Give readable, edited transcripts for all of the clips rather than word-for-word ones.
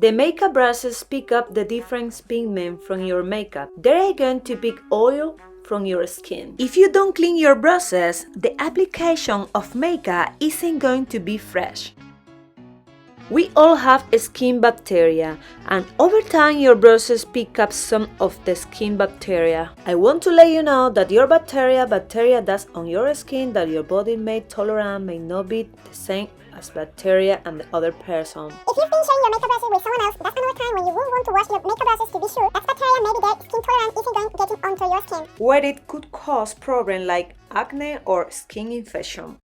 The makeup brushes pick up the different pigment from your makeup. They are going to pick oil from your skin. If you don't clean your brushes, the application of makeup isn't going to be fresh. We all have skin bacteria, and over time your brushes pick up some of the skin bacteria. I want to let you know that your bacteria that's on your skin that your body may tolerate may not be the same as bacteria and the other person. If you've been sharing your makeup brushes with someone else, that's another time when you will want to wash your makeup brushes to be sure that bacteria maybe their skin tolerance isn't going getting onto your skin, where it could cause problems like acne or skin infection.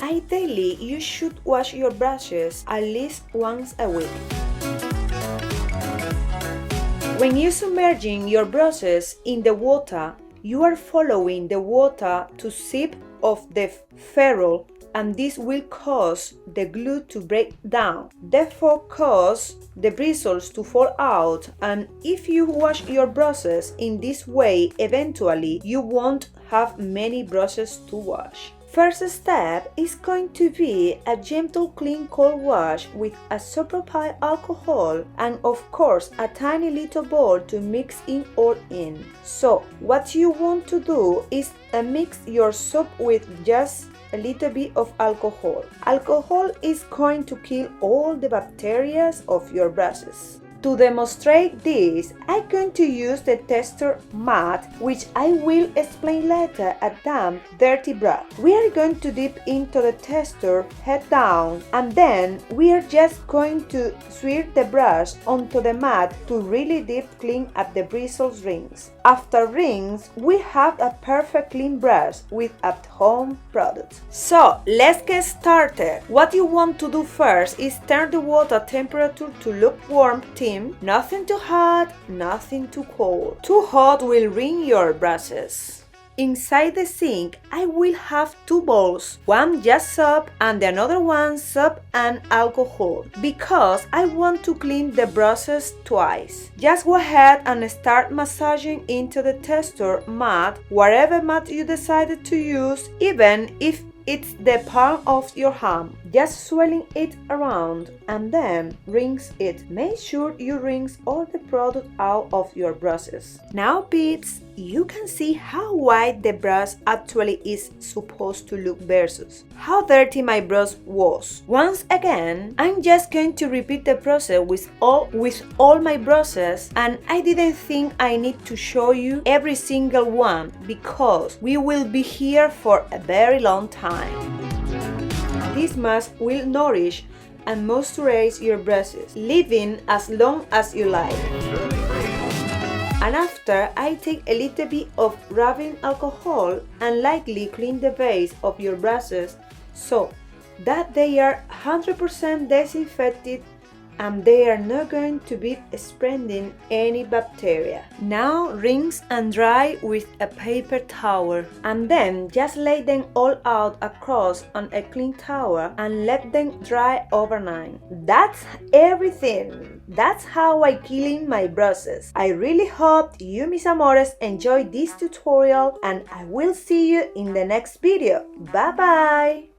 Ideally, you should wash your brushes at least once a week. When you're submerging your brushes in the water, you are following the water to sip off the ferrule, and this will cause the glue to break down, therefore cause the bristles to fall out, and if you wash your brushes in this way, eventually you won't have many brushes to wash. First step is going to be a gentle clean cold wash with isopropyl alcohol and of course a tiny little bowl to mix it all in. So what you want to do is mix your soap with just a little bit of alcohol. Alcohol is going to kill all the bacteria of your brushes. To demonstrate this, I'm going to use the tester mat, which I will explain later, a damp, dirty brush. We are going to dip into the tester head down, and then we are just going to swirl the brush onto the mat to really deep clean up the bristles rings. After rings, we have a perfect clean brush with at-home products. So let's get started. What you want to do first is turn the water temperature to lukewarm. Nothing too hot, nothing too cold. Too hot will ruin your brushes. Inside the sink, I will have two bowls, one just soap and the another one soap and alcohol, because I want to clean the brushes twice. Just go ahead and start massaging into the tester mat, whatever mat you decided to use, even if it's the palm of your hand. Just swirling it around and then rinse it. Make sure you rinse all the product out of your brushes. Now peeps, you can see how white the brush actually is supposed to look versus how dirty my brush was. Once again, I'm just going to repeat the process with all my brushes, and I didn't think I need to show you every single one because we will be here for a very long time. This mask will nourish and moisturize your brushes, living as long as you like. And after, I take a little bit of rubbing alcohol and lightly clean the base of your brushes so that they are 100% disinfected and they are not going to be spreading any bacteria. Now rinse and dry with a paper towel, and then just lay them all out across on a clean towel and let them dry overnight. That's everything. That's how I clean my brushes. I really hope you, mis amores, enjoyed this tutorial, and I will see you in the next video. Bye bye!